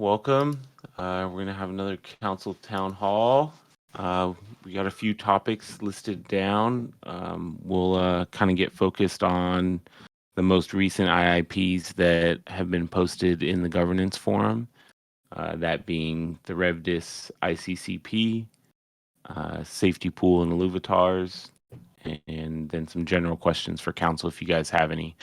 welcome. We're going to have another council town hall. We got a few topics listed down. We'll kind of get focused on the most recent IIPs that have been posted in the governance forum, that being the RevDis ICCP, safety pool and Louvitars, and then some general questions for council if you guys have any.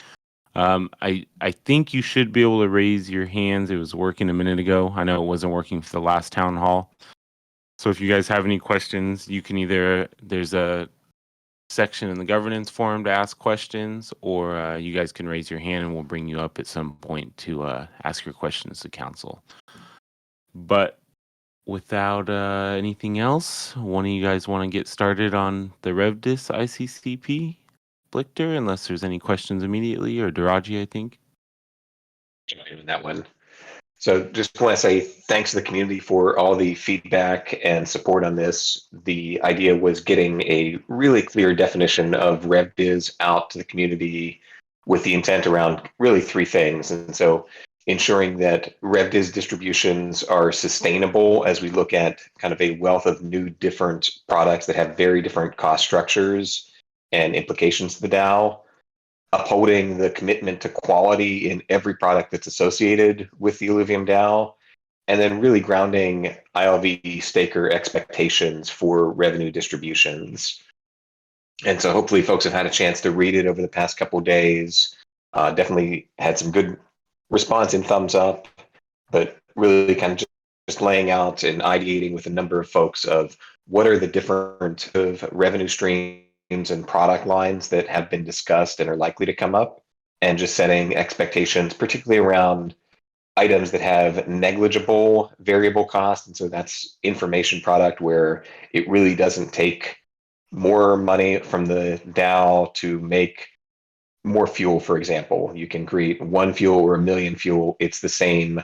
I think you should be able to raise your hands. It was working a minute ago. I know it wasn't working for the last town hall. So if you guys have any questions, you can there's a section in the governance forum to ask questions, or you guys can raise your hand and we'll bring you up at some point to ask your questions to council. But without anything else, one of you guys want to get started on the RevDis ICCP? Blichter, unless there's any questions immediately, or Daraji, I think. That one. So just want to say thanks to the community for all the feedback and support on this. The idea was getting a really clear definition of RevDis out to the community with the intent around really three things. And so ensuring that RevDis distributions are sustainable as we look at kind of a wealth of new different products that have very different cost structures and implications to the DAO, upholding the commitment to quality in every product that's associated with the Illuvium DAO, and then really grounding ILV staker expectations for revenue distributions. And so hopefully folks have had a chance to read it over the past couple of days. Definitely had some good response and thumbs up, but really kind of just laying out and ideating with a number of folks of what are the different revenue streams and product lines that have been discussed and are likely to come up, and just setting expectations, particularly around items that have negligible variable cost. And so that's information product where it really doesn't take more money from the DAO to make more fuel, for example. You can create one fuel or a million fuel. It's the same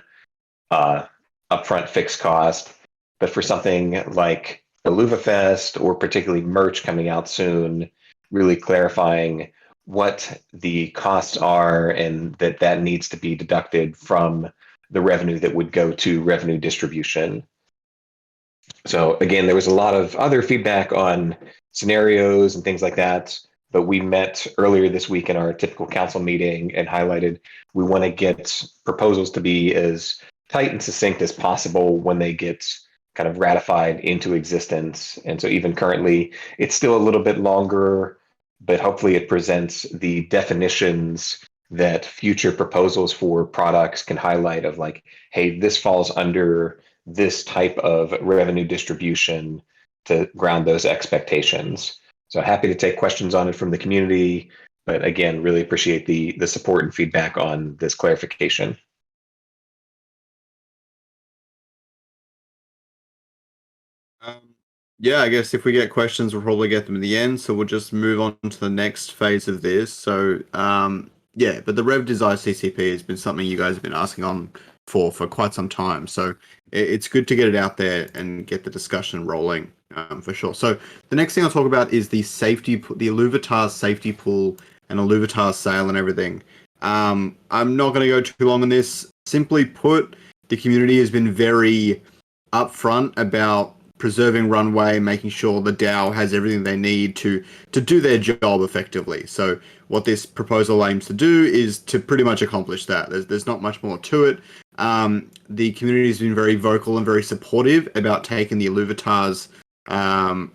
upfront fixed cost. But for something like Illuvifest, or particularly merch coming out soon, really clarifying what the costs are and that needs to be deducted from the revenue that would go to revenue distribution. So again, there was a lot of other feedback on scenarios and things like that, but we met earlier this week in our typical council meeting and highlighted we want to get proposals to be as tight and succinct as possible when they get kind of ratified into existence. And so even currently, it's still a little bit longer, but hopefully it presents the definitions that future proposals for products can highlight of like, hey, this falls under this type of revenue distribution to ground those expectations. So happy to take questions on it from the community, but again, really appreciate the support and feedback on this clarification. Yeah, I guess if we get questions, we'll probably get them in the end. So we'll just move on to the next phase of this. So, yeah, but the RevDis ICCP has been something you guys have been asking on for quite some time. So it's good to get it out there and get the discussion rolling, for sure. So the next thing I'll talk about is the Louvitar safety pool and a Louvitar sale and everything. I'm not going to go too long on this. Simply put, the community has been very upfront about preserving runway, making sure the DAO has everything they need to do their job effectively. So what this proposal aims to do is to pretty much accomplish that. There's not much more to it. The community has been very vocal and very supportive about taking the Illuvitar's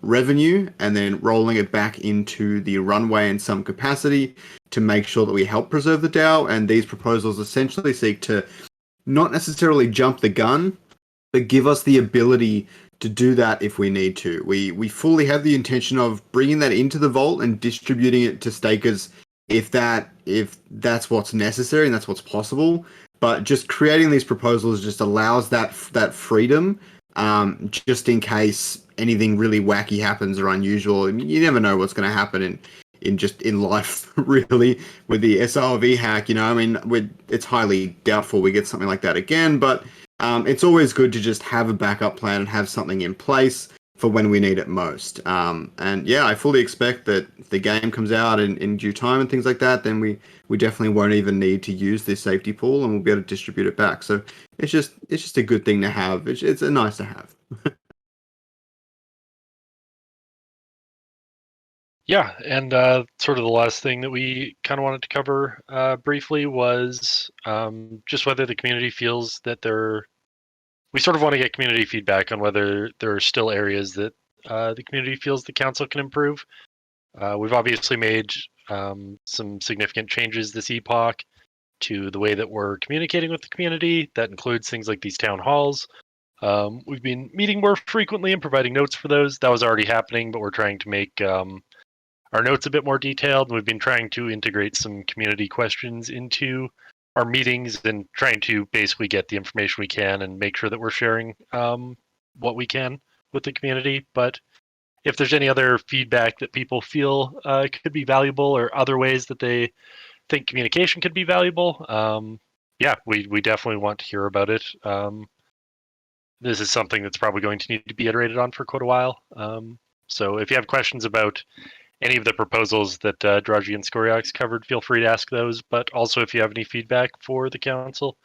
revenue and then rolling it back into the runway in some capacity to make sure that we help preserve the DAO. And these proposals essentially seek to not necessarily jump the gun, but give us the ability to do that if we need to. We fully have the intention of bringing that into the vault and distributing it to stakers if that's what's necessary and that's what's possible. But just creating these proposals just allows that freedom, just in case anything really wacky happens or unusual. I mean, you never know what's going to happen in life, really, with the SRV hack. You know, I mean, it's highly doubtful we get something like that again, but it's always good to just have a backup plan and have something in place for when we need it most. And yeah, I fully expect that if the game comes out in due time and things like that, then we definitely won't even need to use this safety pool, and we'll be able to distribute it back. So it's just a good thing to have. It's a nice to have. Yeah, and sort of the last thing that we kind of wanted to cover briefly was just whether the community feels that we sort of want to get community feedback on whether there are still areas that the community feels the council can improve. We've obviously made some significant changes this epoch to the way that we're communicating with the community. That includes things like these town halls. We've been meeting more frequently and providing notes for those. That was already happening, but we're trying to make our notes a bit more detailed. We've been trying to integrate some community questions into our meetings and trying to basically get the information we can and make sure that we're sharing what we can with the community. But if there's any other feedback that people feel could be valuable, or other ways that they think communication could be valuable, yeah, we definitely want to hear about it. This is something that's probably going to need to be iterated on for quite a while. So if you have questions about any of the proposals that Draji and Skoriox covered, feel free to ask those. But also, if you have any feedback for the council,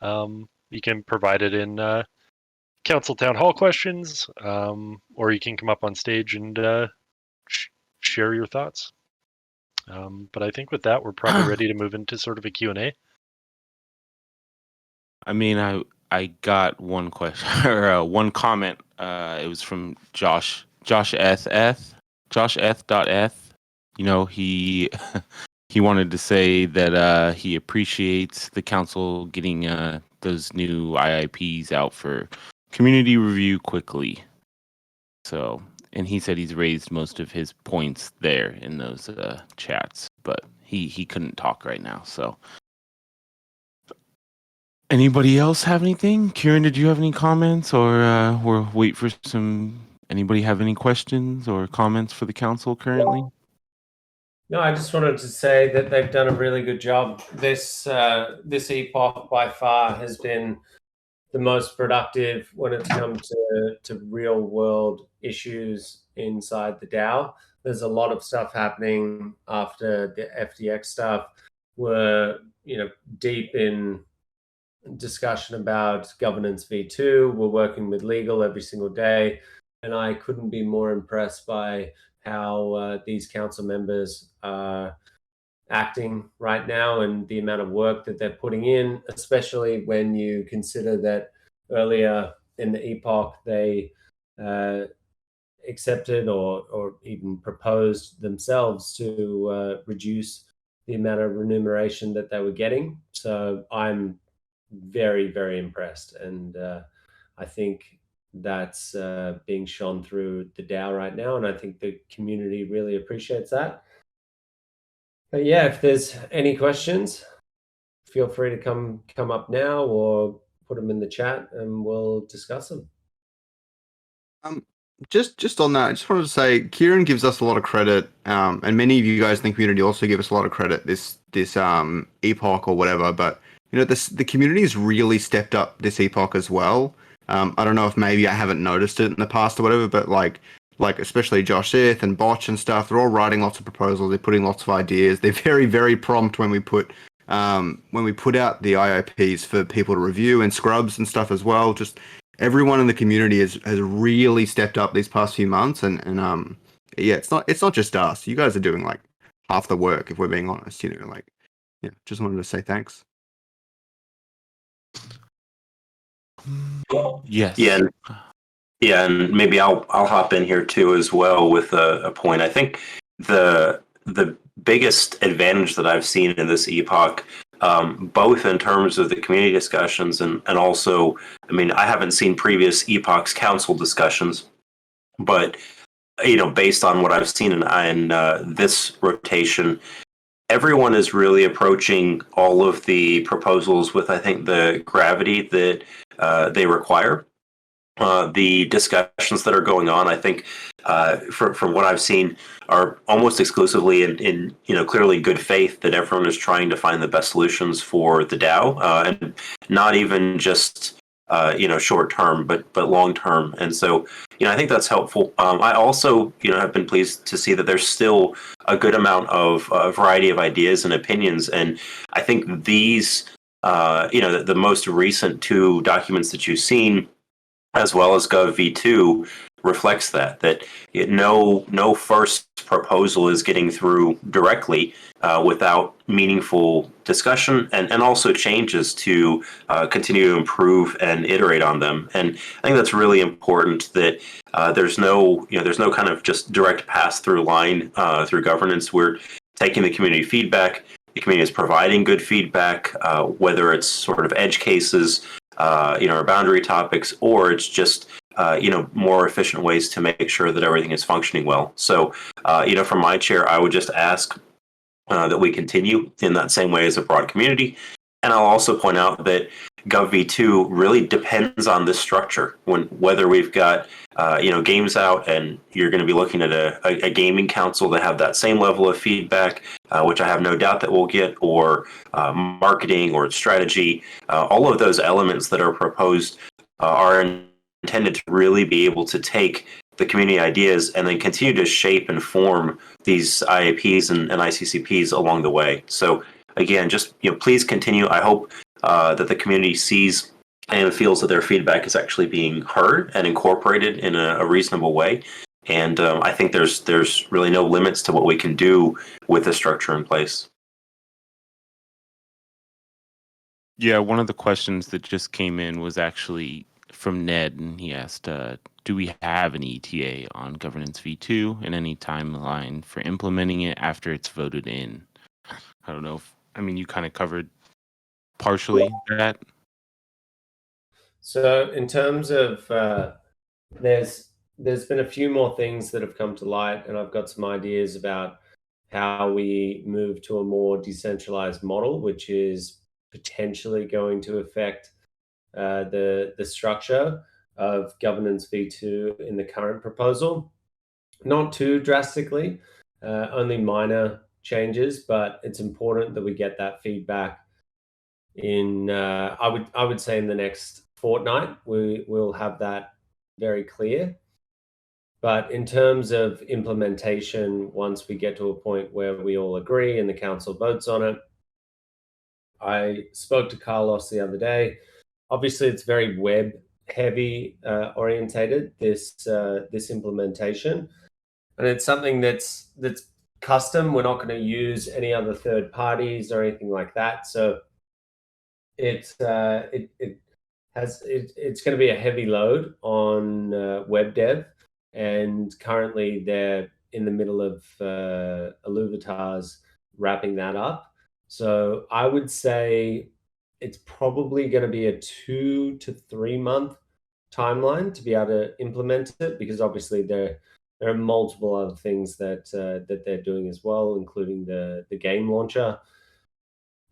you can provide it in council town hall questions, or you can come up on stage and share your thoughts. But I think with that, we're probably ready to move into sort of a Q&A. I mean, I got one question or one comment. It was from Josh F.F. You know, he wanted to say that he appreciates the council getting those new IIPs out for community review quickly. So, and he said he's raised most of his points there in those chats, but he couldn't talk right now. So, anybody else have anything? Kieran, did you have any comments, or we'll wait for some? Anybody have any questions or comments for the council currently? No, I just wanted to say that they've done a really good job. This epoch by far has been the most productive when it's come to real world issues inside the DAO. There's a lot of stuff happening after the FTX stuff. We're deep in discussion about governance v2. We're working with legal every single day, and I couldn't be more impressed by how these council members are acting right now and the amount of work that they're putting in, especially when you consider that earlier in the epoch they accepted or even proposed themselves to reduce the amount of remuneration that they were getting. So I'm very, very impressed, and I think that's being shone through the DAO right now, and I think the community really appreciates that. But yeah, if there's any questions, feel free to come up now or put them in the chat and we'll discuss them. Just on that, I just wanted to say Kieran gives us a lot of credit, and many of you guys in the community also give us a lot of credit this epoch or whatever. But the community has really stepped up this epoch as well. I don't know if maybe I haven't noticed it in the past or whatever, but like especially Josh Ith and Botch and stuff, they're all writing lots of proposals. They're putting lots of ideas. They're very, very prompt when we put out the IIPs for people to review, and scrubs and stuff as well. Just everyone in the community has really stepped up these past few months, and yeah, it's not just us. You guys are doing like half the work, if we're being honest. Just wanted to say thanks. Yes. Yeah, and maybe I'll hop in here too as well with a point. I think the biggest advantage that I've seen in this epoch, both in terms of the community discussions and also, I mean, I haven't seen previous epochs council discussions, but based on what I've seen in this rotation, everyone is really approaching all of the proposals with, I think, the gravity that they require. The discussions that are going on, I think, from what I've seen, are almost exclusively in clearly good faith that everyone is trying to find the best solutions for the DAO, and not even just short term, but long term. And so, I think that's helpful. I also, have been pleased to see that there's still a good amount of variety of ideas and opinions. And I think these, the most recent two documents that you've seen, as well as Gov v2, reflects that no first proposal is getting through directly without meaningful discussion and also changes to continue to improve and iterate on them. And I think that's really important, that there's no kind of just direct pass through line through governance. We're taking the community feedback. The community is providing good feedback, whether it's sort of edge cases, or boundary topics, or it's just more efficient ways to make sure that everything is functioning well. So, from my chair, I would just ask that we continue in that same way as a broad community. And I'll also point out that Gov v2 really depends on this structure. Whether we've got games out, and you're going to be looking at a gaming council to have that same level of feedback, which I have no doubt that we'll get, or marketing or strategy. All of those elements that are proposed are intended to really be able to take the community ideas and then continue to shape and form these IIPs and ICCPs along the way. So again, just please continue. I hope that the community sees and feels that their feedback is actually being heard and incorporated in a reasonable way. And I think there's really no limits to what we can do with the structure in place. Yeah, one of the questions that just came in was actually from Ned, and he asked, do we have an ETA on Governance v2 and any timeline for implementing it after it's voted in? I don't know you kind of covered partially that. So in terms of, there's been a few more things that have come to light, and I've got some ideas about how we move to a more decentralized model, which is potentially going to affect the structure of Governance v2 in the current proposal. Not too drastically, only minor changes, but it's important that we get that feedback in, I would say in the next fortnight, we'll have that very clear. But in terms of implementation, once we get to a point where we all agree and the council votes on it, I spoke to Carlos the other day. Obviously, it's very web heavy orientated, this implementation, and it's something that's custom. We're not going to use any other third parties or anything like that. So it's going to be a heavy load on web dev, and currently they're in the middle of Louvitars wrapping that up. So I would say it's probably going to be a 2 to 3 month timeline to be able to implement it, because obviously there are multiple other things that they're doing as well, including the game launcher.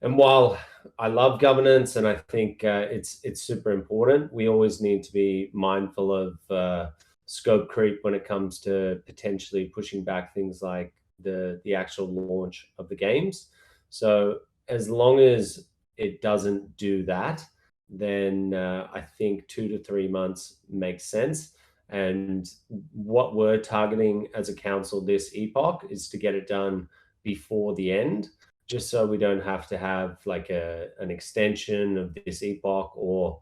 And while I love governance and I think it's super important, we always need to be mindful of scope creep when it comes to potentially pushing back things like the actual launch of the games. So as long as it doesn't do that, then I think 2 to 3 months makes sense. And what we're targeting as a council this epoch is to get it done before the end, just so we don't have to have like an extension of this epoch, or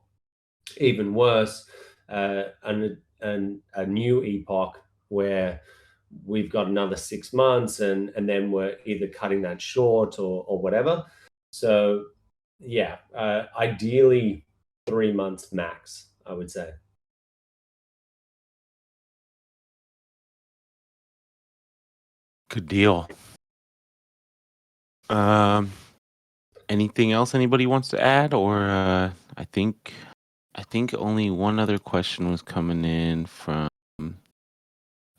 even worse, a new epoch where we've got another 6 months and then we're either cutting that short or whatever. So yeah, ideally 3 months max, I would say. Good deal. Anything else anybody wants to add? Or I think only one other question was coming in from,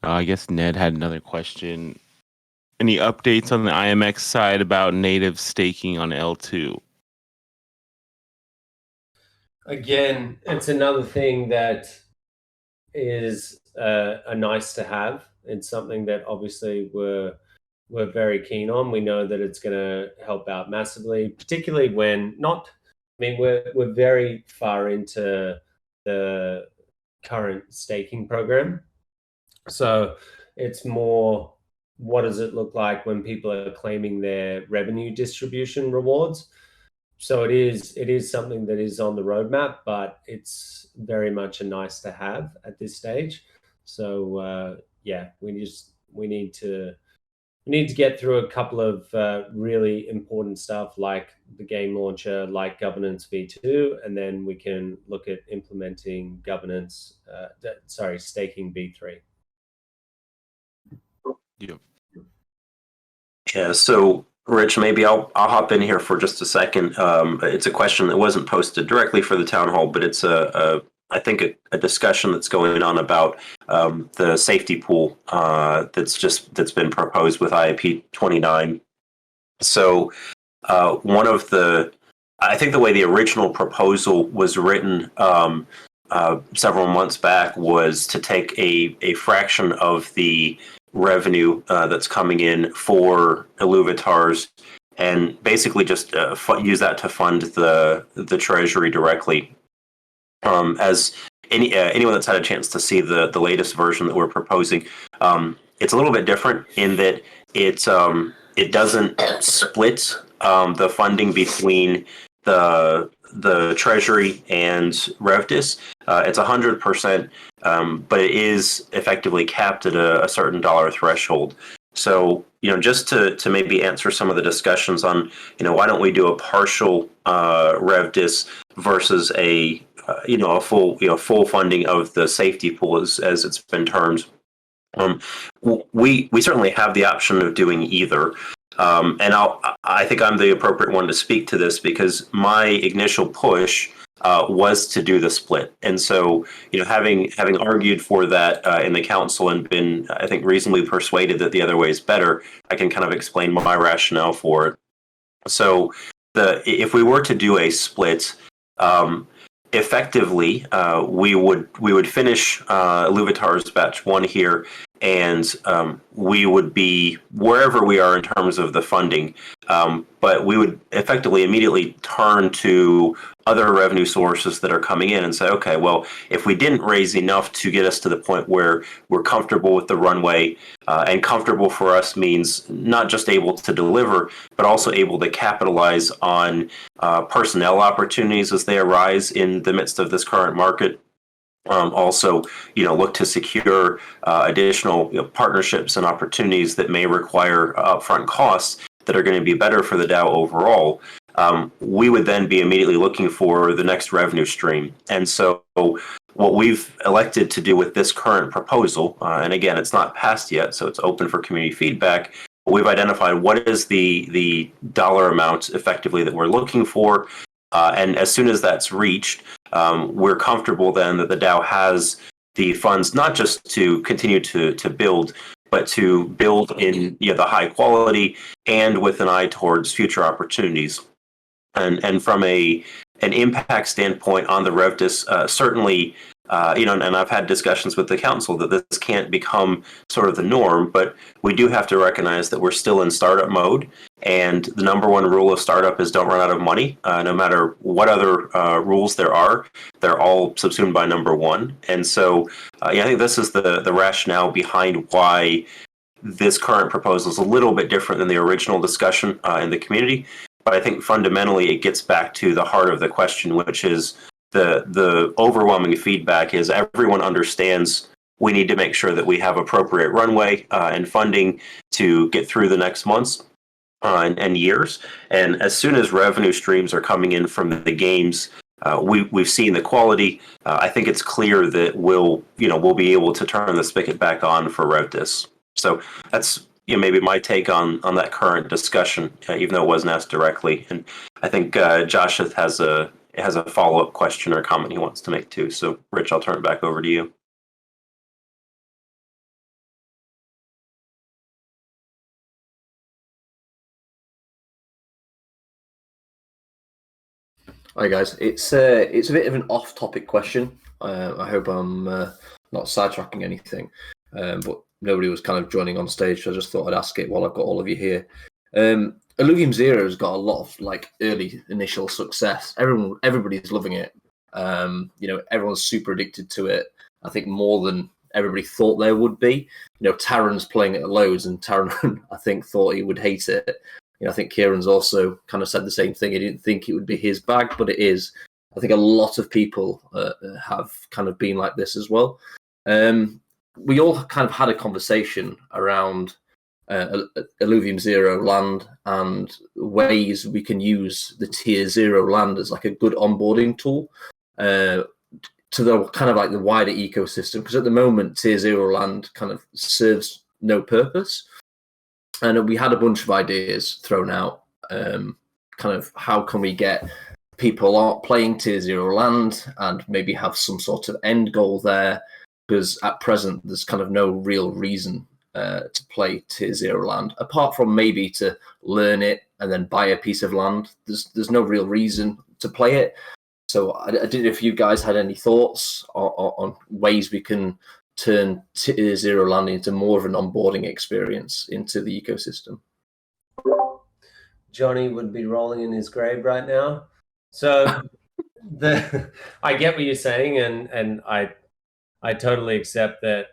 I guess Ned had another question. Any updates on the IMX side about native staking on L2? Again, it's another thing that is a nice to have. It's something that obviously we're very keen on. We know that it's going to help out massively, particularly when we're very far into the current staking program. So it's more, what does it look like when people are claiming their revenue distribution rewards? So it is something that is on the roadmap, but it's very much a nice to have at this stage. So yeah, we need to get through a couple of really important stuff, like the game launcher, like governance v2, and then we can look at implementing governance. Staking v3. Yep. Yeah, so Rich, maybe I'll hop in here for just a second. It's a question that wasn't posted directly for the town hall, but it's I think a discussion that's going on about the safety pool that's been proposed with IIP 29. So I think the way the original proposal was written several months back was to take a fraction of the revenue that's coming in for Illuvitars and basically just use that to fund the treasury directly. As anyone that's had a chance to see the latest version that we're proposing, it's a little bit different in that it doesn't split the funding between the treasury and RevDis. It's 100%, but it is effectively capped at a certain dollar threshold. So, just to maybe answer some of the discussions on, why don't we do a partial RevDis versus a full funding of the safety pool as it's been termed. We certainly have the option of doing either. And I think I'm the appropriate one to speak to this because my initial push was to do the split. And so, having argued for that in the council and been, I think, reasonably persuaded that the other way is better, I can kind of explain my rationale for it. So, if we were to do a split, effectively, we would finish Louvitar's batch 1 here, and we would be wherever we are in terms of the funding, but we would effectively immediately turn to other revenue sources that are coming in and say, okay, well, if we didn't raise enough to get us to the point where we're comfortable with the runway, and comfortable for us means not just able to deliver, but also able to capitalize on personnel opportunities as they arise in the midst of this current market. Also, look to secure additional partnerships and opportunities that may require upfront costs that are going to be better for the DAO overall. We would then be immediately looking for the next revenue stream. And so what we've elected to do with this current proposal, and again, it's not passed yet, so it's open for community feedback, but we've identified what is the dollar amount effectively that we're looking for. And as soon as that's reached, we're comfortable then that the DAO has the funds not just to continue to build, but to build in the high quality and with an eye towards future opportunities. And from an impact standpoint on the RevDis, certainly, and I've had discussions with the council that this can't become sort of the norm, but we do have to recognize that we're still in startup mode. And the number one rule of startup is don't run out of money. No matter what other rules there are, they're all subsumed by number one. And so I think this is the rationale behind why this current proposal is a little bit different than the original discussion in the community. But I think fundamentally it gets back to the heart of the question, which is the overwhelming feedback is everyone understands we need to make sure that we have appropriate runway and funding to get through the next months and years. And as soon as revenue streams are coming in from the games, we've seen the quality. I think it's clear that we'll be able to turn the spigot back on for RevDis. So that's maybe my take on that current discussion, even though it wasn't asked directly. And I think Josh has a follow-up question or comment he wants to make too. So Rich, I'll turn it back over to you. Hi guys, it's a bit of an off-topic question. I hope I'm not sidetracking anything, but nobody was kind of joining on stage, so I just thought I'd ask it while I've got all of you here. Illuvium Zero has got a lot of early initial success. Everybody's loving it. Everyone's super addicted to it. I think more than everybody thought there would be. Taron's playing it loads, and Taron, I think, thought he would hate it. I think Kieran's also kind of said the same thing. He didn't think it would be his bag, but it is. I think a lot of people have kind of been like this as well. We all kind of had a conversation around Illuvium Zero land and ways we can use the tier 0 land as like a good onboarding tool to the kind of like the wider ecosystem, because at the moment tier 0 land kind of serves no purpose. And we had a bunch of ideas thrown out, kind of how can we get people playing tier 0 land and maybe have some sort of end goal there, because at present there's kind of no real reason to play tier 0 land, apart from maybe to learn it and then buy a piece of land. There's no real reason to play it. So I didn't know if you guys had any thoughts on ways we can turn tier 0 land into more of an onboarding experience into the ecosystem. Johnny would be rolling in his grave right now. So I get what you're saying, and I totally accept that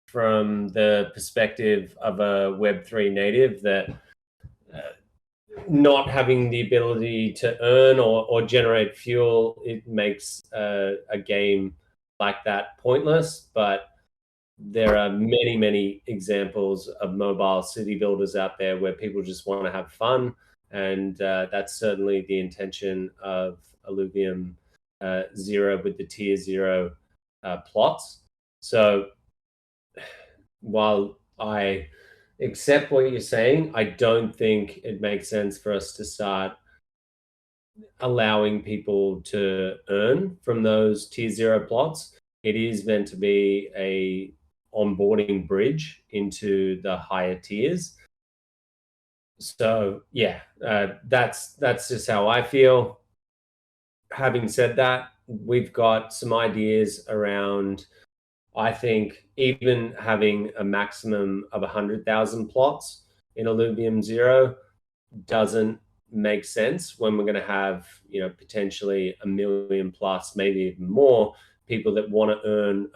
from the perspective of a Web3 native, that not having the ability to earn or generate fuel, it makes a game like that pointless. But there are many, many examples of mobile city builders out there where people just want to have fun. And that's certainly the intention of Illuvium Zero with the tier 0 plots. So while I accept what you're saying, I don't think it makes sense for us to start allowing people to earn from those tier 0 plots. It is meant to be a onboarding bridge into the higher tiers. So yeah, that's just how I feel. Having said that, we've got some ideas around, I think, even having a maximum of 100,000 plots in Illuvium Zero doesn't make sense when we're going to have, potentially 1 million plus, maybe even more people that want to earn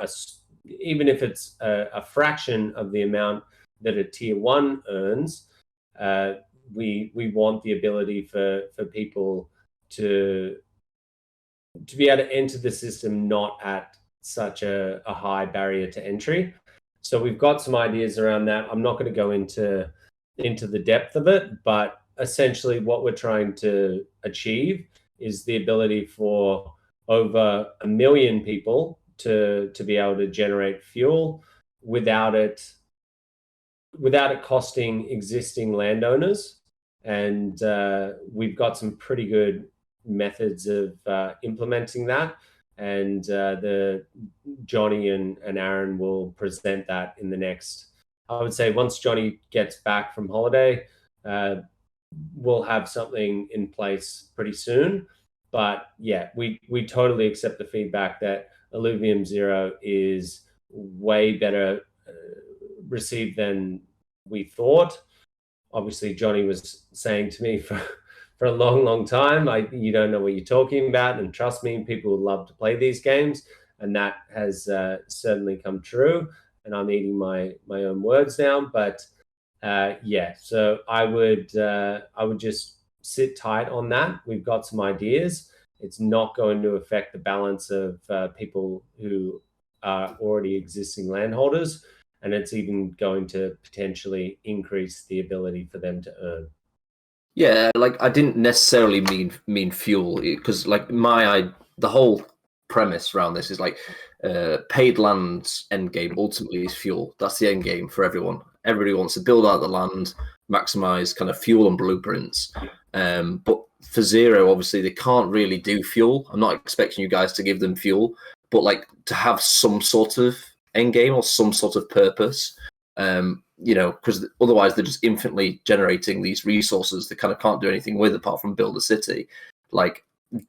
even if it's a fraction of the amount that a tier 1 earns. We want the ability for people to be able to enter the system not at such a high barrier to entry. So we've got some ideas around that. I'm not going to go into the depth of it, but essentially what we're trying to achieve is the ability for over 1 million people to be able to generate fuel without it costing existing landowners. And we've got some pretty good methods of implementing that. And the Johnny and Aaron will present that in the next, I would say once Johnny gets back from holiday, we'll have something in place pretty soon. But yeah, we totally accept the feedback that Illuvium Zero is way better received than we thought. Obviously, Johnny was saying to me for a long, long time, you don't know what you're talking about. And trust me, people would love to play these games. And that has certainly come true. And I'm eating my own words now. But yeah, so I would just sit tight on that. We've got some ideas. It's not going to affect the balance of people who are already existing landholders. And it's even going to potentially increase the ability for them to earn. Yeah, like I didn't necessarily mean fuel, because like the whole premise around this is like paid land's end game ultimately is fuel. That's the end game for everyone. Everybody wants to build out the land, maximize kind of fuel and blueprints. But for Zero, obviously they can't really do fuel. I'm not expecting you guys to give them fuel, but like to have some sort of end game or some sort of purpose. Because otherwise they're just infinitely generating these resources they kind of can't do anything with apart from build a city. Like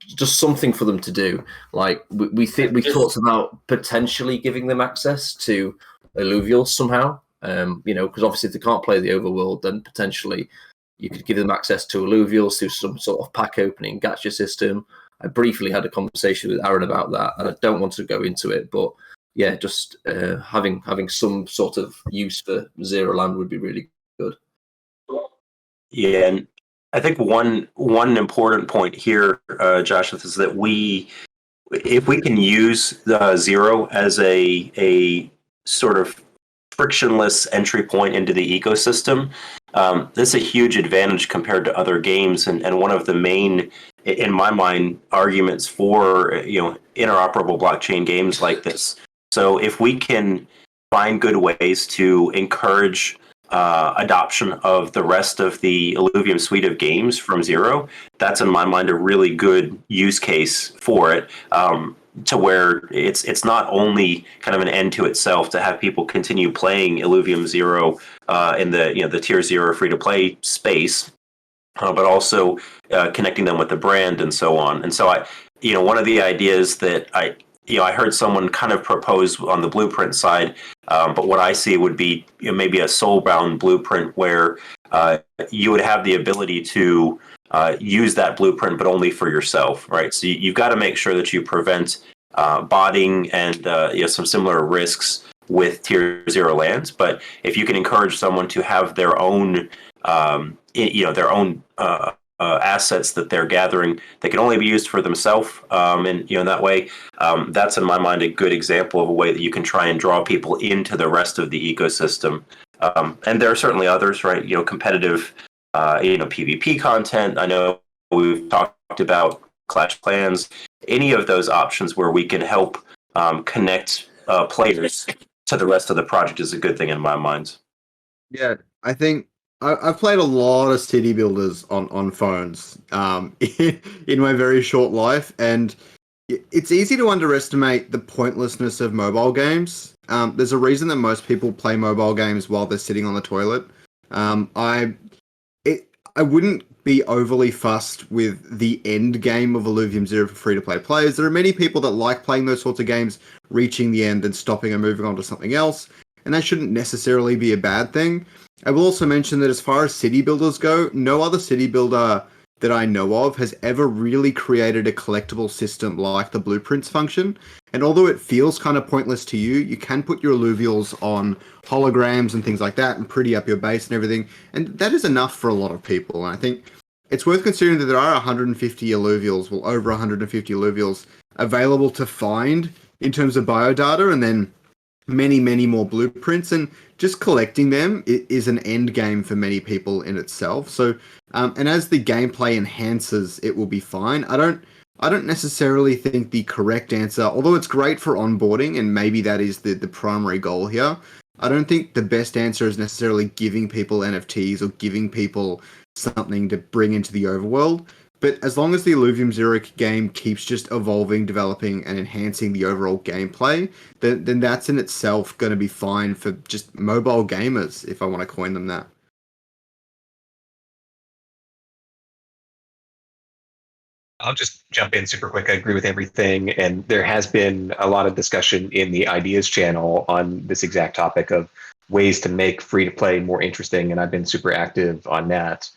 just something for them to do. Like we talked about potentially giving them access to Illuvials somehow. Because obviously if they can't play the overworld, then potentially you could give them access to Illuvials through some sort of pack opening gacha system. I briefly had a conversation with Aaron about that, and I don't want to go into it, but yeah, just having some sort of use for Zero Land would be really good. Yeah, and I think one important point here, Josh, is that if we can use Zero as a sort of frictionless entry point into the ecosystem, that's a huge advantage compared to other games, and one of the main, in my mind, arguments for interoperable blockchain games like this. So if we can find good ways to encourage adoption of the rest of the Illuvium suite of games from Zero, that's in my mind a really good use case for it. To where it's not only kind of an end to itself to have people continue playing Illuvium Zero in the tier 0 free to play space, but also connecting them with the brand and so on. And so one of the ideas that I heard someone kind of propose on the blueprint side, but what I see would be maybe a soul-bound blueprint where you would have the ability to use that blueprint, but only for yourself, right? So you've got to make sure that you prevent botting and some similar risks with tier 0 lands. But if you can encourage someone to have their own assets that they're gathering that can only be used for themselves, and in that way, that's in my mind a good example of a way that you can try and draw people into the rest of the ecosystem. And there are certainly others, right? Competitive, PvP content. I know we've talked about Clash Clans. Any of those options where we can help connect players to the rest of the project is a good thing in my mind. Yeah, I think I've played a lot of city builders on phones in my very short life, and it's easy to underestimate the pointlessness of mobile games. There's a reason that most people play mobile games while they're sitting on the toilet. I wouldn't be overly fussed with the end game of Illuvium Zero for free-to-play players. There are many people that like playing those sorts of games, reaching the end and stopping and moving on to something else, and that shouldn't necessarily be a bad thing. I will also mention that as far as city builders go, no other city builder that I know of has ever really created a collectible system like the blueprints function. And although it feels kind of pointless to you, you can put your Illuvials on holograms and things like that and pretty up your base and everything. And that is enough for a lot of people. And I think it's worth considering that there are 150 Illuvials, well, over 150 Illuvials available to find in terms of biodata, and then many, many more blueprints, and just collecting them is an end game for many people in itself. So, and as the gameplay enhances, it will be fine. I don't necessarily think the correct answer, although it's great for onboarding, and maybe that is the primary goal here, I don't think the best answer is necessarily giving people NFTs or giving people something to bring into the overworld. But as long as the Illuvium Zero game keeps just evolving, developing, and enhancing the overall gameplay, then that's in itself going to be fine for just mobile gamers, if I want to coin them that. I'll just jump in super quick. I agree with everything. And there has been a lot of discussion in the ideas channel on this exact topic of ways to make free to play more interesting. And I've been super active on that.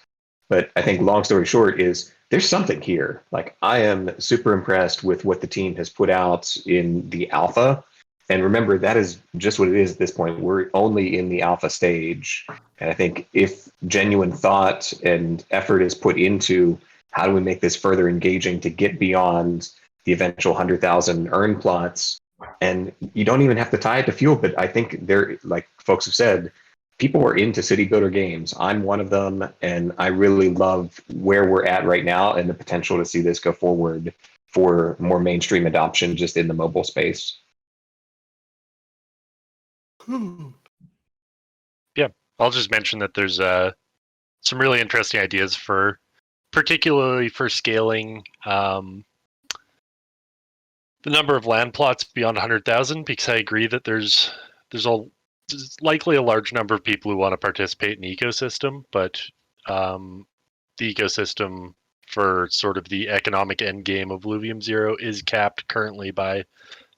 But I think long story short is there's something here. Like, I am super impressed with what the team has put out in the alpha. And remember, that is just what it is at this point. We're only in the alpha stage. And I think if genuine thought and effort is put into how do we make this further engaging to get beyond the eventual 100,000 earn plots, and you don't even have to tie it to fuel, but I think there, like folks have said, people are into city builder games. I'm one of them, and I really love where we're at right now and the potential to see this go forward for more mainstream adoption just in the mobile space. Yeah, I'll just mention that there's some really interesting ideas particularly for scaling the number of land plots beyond 100,000, because I agree that there's likely a large number of people who want to participate in the ecosystem, but the ecosystem for sort of the economic end game of Illuvium Zero is capped currently by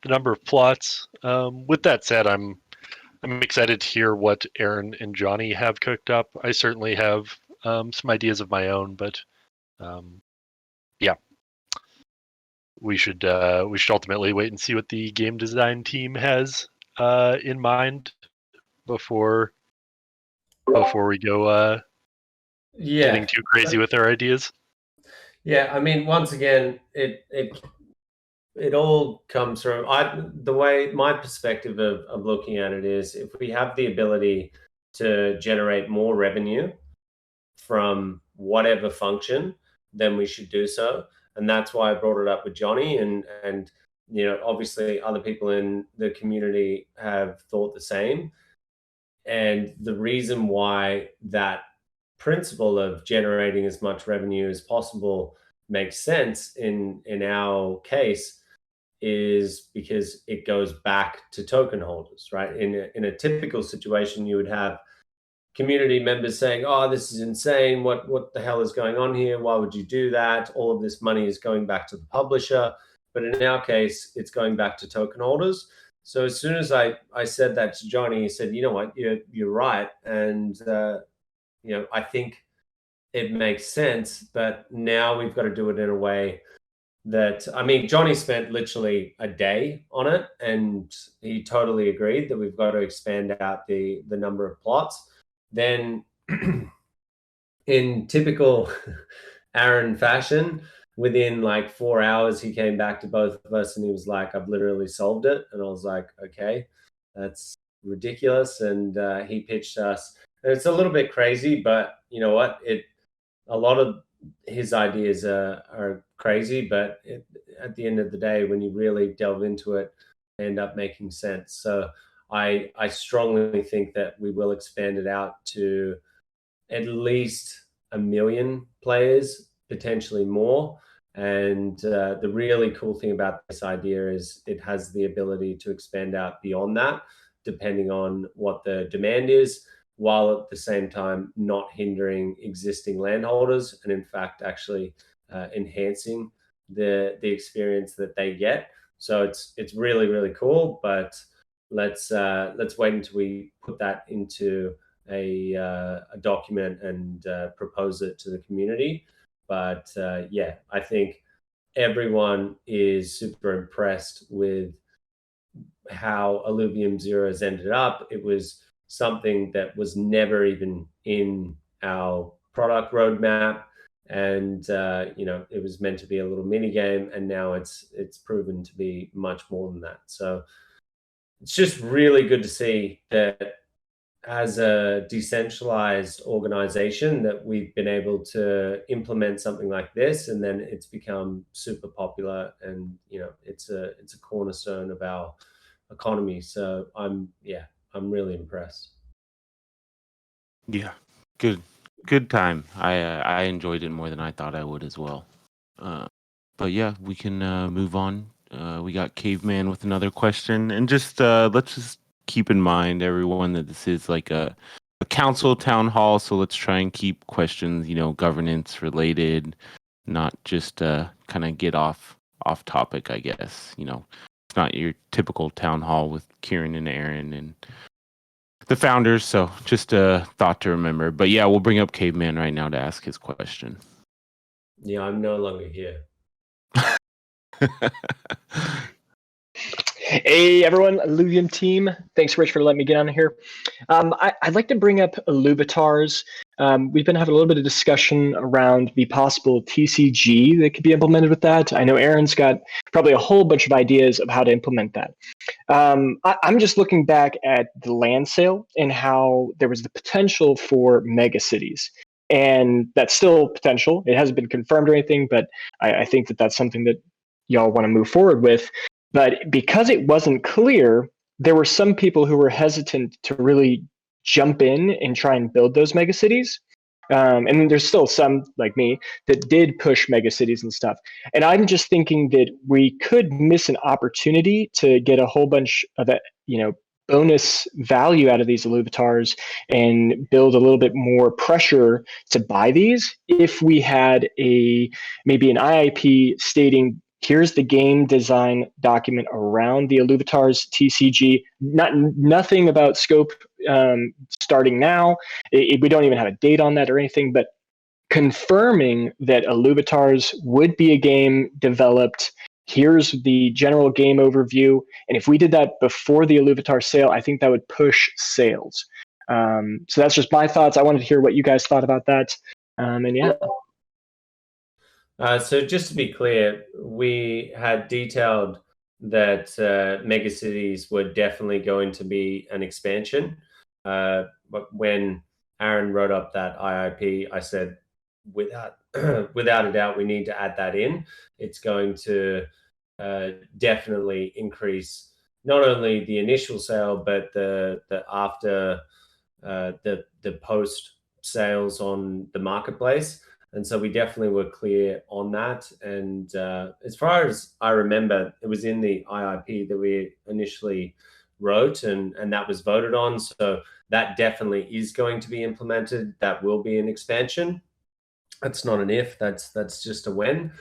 the number of plots. With that said, I'm excited to hear what Aaron and Johnny have cooked up. I certainly have some ideas of my own, but yeah. we should ultimately wait and see what the game design team has in mind before we go getting too crazy with our ideas. Yeah, I mean, once again, it all comes from the way my perspective of looking at it is, if we have the ability to generate more revenue from whatever function, then we should do so. And that's why I brought it up with Johnny, and obviously other people in the community have thought the same. And the reason why that principle of generating as much revenue as possible makes sense in our case is because it goes back to token holders, right? In a typical situation, you would have community members saying, "Oh, this is insane. What the hell is going on here? Why would you do that? All of this money is going back to the publisher." But in our case, it's going back to token holders. So as soon as I said that to Johnny, he said, "You know what? You're right." And I think it makes sense. But now we've got to do it in a way that, I mean, Johnny spent literally a day on it, and he totally agreed that we've got to expand out the number of plots. Then in typical Aaron fashion, within like 4 hours, he came back to both of us and he was like, "I've literally solved it." And I was like, "Okay, that's ridiculous." And he pitched us. And it's a little bit crazy, but you know what? A lot of his ideas are crazy, but at the end of the day, when you really delve into it, they end up making sense. So I strongly think that we will expand it out to at least 1 million players, potentially more. And the really cool thing about this idea is it has the ability to expand out beyond that, depending on what the demand is, while at the same time not hindering existing landholders, and in fact actually enhancing the experience that they get. So it's really, really cool. But let's wait until we put that into a document and propose it to the community. But yeah, I think everyone is super impressed with how Alluvium Zero has ended up. It was something that was never even in our product roadmap, and it was meant to be a little mini game, and now it's proven to be much more than that. So it's just really good to see that as a decentralized organization that we've been able to implement something like this, and then it's become super popular, and it's a cornerstone of our economy. So I'm really impressed. Yeah, good time. I enjoyed it more than I thought I would as well. But yeah, we can move on. We got Caveman with another question, and just let's just keep in mind, everyone, that this is like a council town hall, so let's try and keep questions, governance related, not just kind of get off topic, I guess. It's not your typical town hall with Kieran and Aaron and the founders, so just a thought to remember. But yeah, we'll bring up Caveman right now to ask his question. Yeah, I'm no longer here. Hey everyone, Illuvium team. Thanks, Rich, for letting me get on here. I'd like to bring up Louvitars. We've been having a little bit of discussion around the possible TCG that could be implemented with that. I know Aaron's got probably a whole bunch of ideas of how to implement that. I'm just looking back at the land sale and how there was the potential for mega cities. And that's still potential. It hasn't been confirmed or anything, but I think that that's something that y'all want to move forward with. But because it wasn't clear, there were some people who were hesitant to really jump in and try and build those megacities. And there's still some, like me, that did push megacities and stuff. And I'm just thinking that we could miss an opportunity to get a whole bunch of that, bonus value out of these Louvitars and build a little bit more pressure to buy these if we had maybe an IIP stating, here's the game design document around the Louvitars TCG. Nothing about scope starting now. We don't even have a date on that or anything, but confirming that Louvitars would be a game developed here's the general game overview. And if we did that before the Illuvitar sale, I think that would push sales. So that's just my thoughts. I wanted to hear what you guys thought about that. And yeah. So just to be clear, we had detailed that megacities were definitely going to be an expansion. But when Aaron wrote up that IIP, I said, without a doubt, we need to add that in. It's going to definitely increase not only the initial sale, but the after the post sales on the marketplace. And so we definitely were clear on that. And as far as I remember, it was in the IIP that we initially wrote, and that was voted on. So that definitely is going to be implemented. That will be an expansion. That's not an if, that's just a when.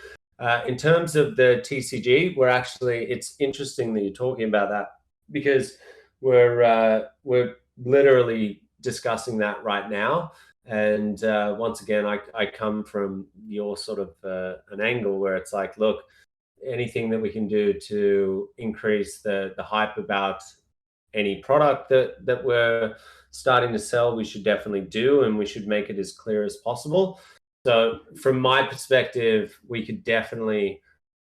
In terms of the TCG, we're actually, it's interesting that you're talking about that, because we're literally discussing that right now. And once again, I come from your sort of an angle where it's like, look, anything that we can do to increase the hype about any product that we're starting to sell, we should definitely do, and we should make it as clear as possible. So from my perspective, we could definitely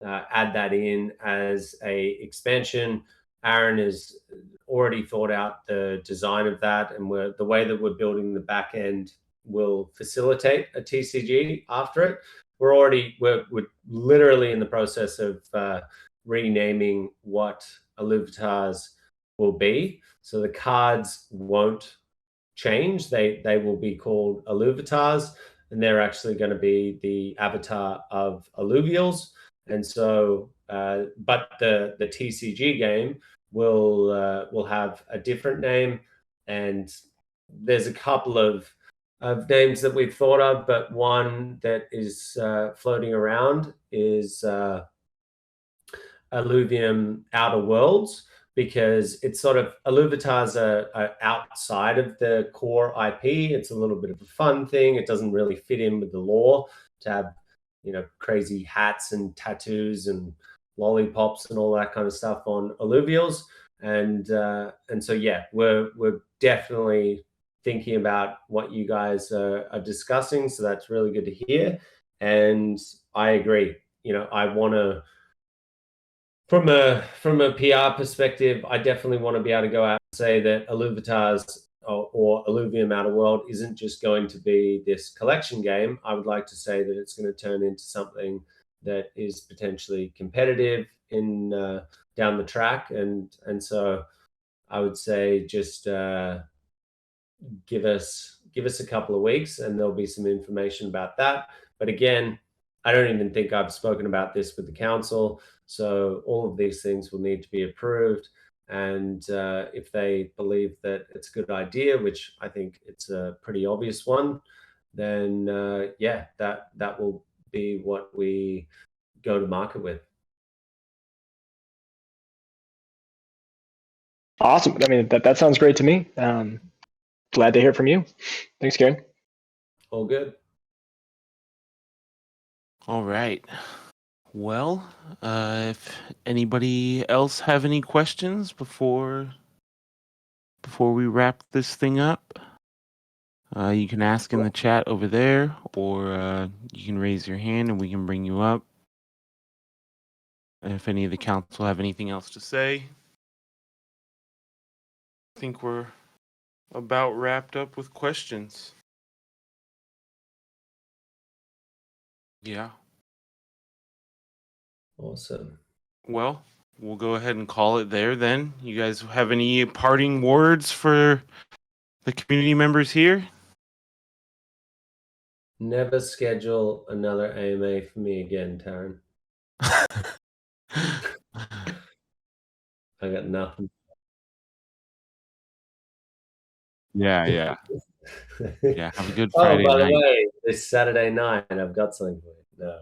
add that in as a expansion. Aaron has already thought out the design of that, and the way that we're building the back end will facilitate a TCG after it. We're literally in the process of renaming what Illuvitars will be. So the cards won't change. They will be called Illuvitars, and they're actually going to be the avatar of Illuvials. And so, but the TCG game will have a different name, and there's a couple of names that we've thought of, but one that is floating around is Illuvium Outer Worlds, because it's sort of, Illuvitars are outside of the core IP. It's a little bit of a fun thing. It doesn't really fit in with the lore to have, crazy hats and tattoos and lollipops and all that kind of stuff on Illuvials. And so, yeah, we're definitely thinking about what you guys are discussing. So that's really good to hear. And I agree. I want to, from a PR perspective, I definitely want to be able to go out and say that Illuvitars or Illuvium Outer World isn't just going to be this collection game. I would like to say that it's going to turn into something that is potentially competitive in down the track, and so I would say just give us a couple of weeks, and there'll be some information about that. But again, I don't even think I've spoken about this with the council. So all of these things will need to be approved. And if they believe that it's a good idea, which I think it's a pretty obvious one, then yeah, that will be what we go to market with. Awesome. I mean, that sounds great to me. Glad to hear from you. Thanks, Karen. All good. All right. Well, if anybody else have any questions before we wrap this thing up, you can ask in the chat over there, or you can raise your hand and we can bring you up. And if any of the council have anything else to say, I think we're about wrapped up with questions. Yeah. Awesome. Well, we'll go ahead and call it there then. You guys have any parting words for the community members here? Never schedule another AMA for me again, Taryn. I got nothing. Yeah. Yeah, have a good Oh, Friday by night. the way, this Saturday night, I've got something for you. No,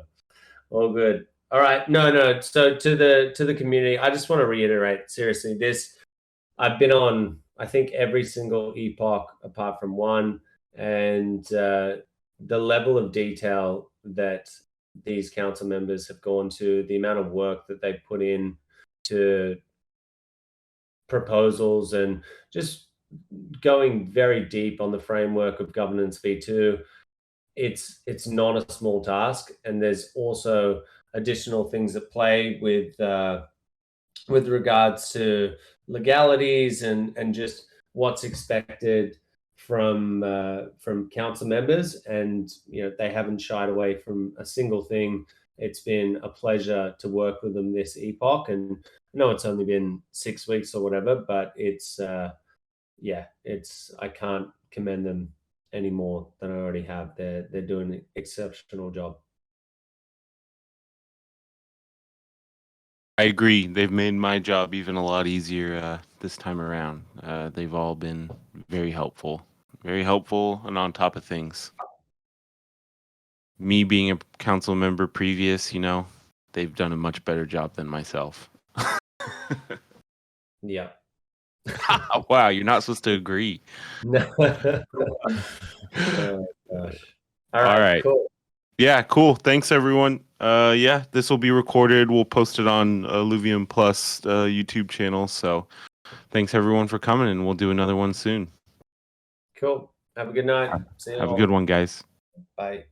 all good. All right, no. So to the community, I just want to reiterate, seriously, I've been on, I think, every single epoch apart from one, and the level of detail that these council members have gone to, the amount of work that they put in to proposals, and just going very deep on the framework of governance v2. It's not a small task, and there's also additional things at play with regards to legalities and just what's expected from council members. And they haven't shied away from a single thing. It's been a pleasure to work with them this epoch, and I know it's only been 6 weeks or whatever, but it's I can't commend them any more than I already have. They're doing an exceptional job. I agree. They've made my job even a lot easier this time around. They've all been very helpful and on top of things. Me being a council member previous, they've done a much better job than myself. Yeah. Wow, you're not supposed to agree. Oh, gosh. All right. Cool. Yeah, cool. Thanks, everyone. This will be recorded. We'll post it on Illuvium Plus YouTube channel. So thanks, everyone, for coming, and we'll do another one soon. Cool. Have a good night. See you Have all. a good one, guys. Bye.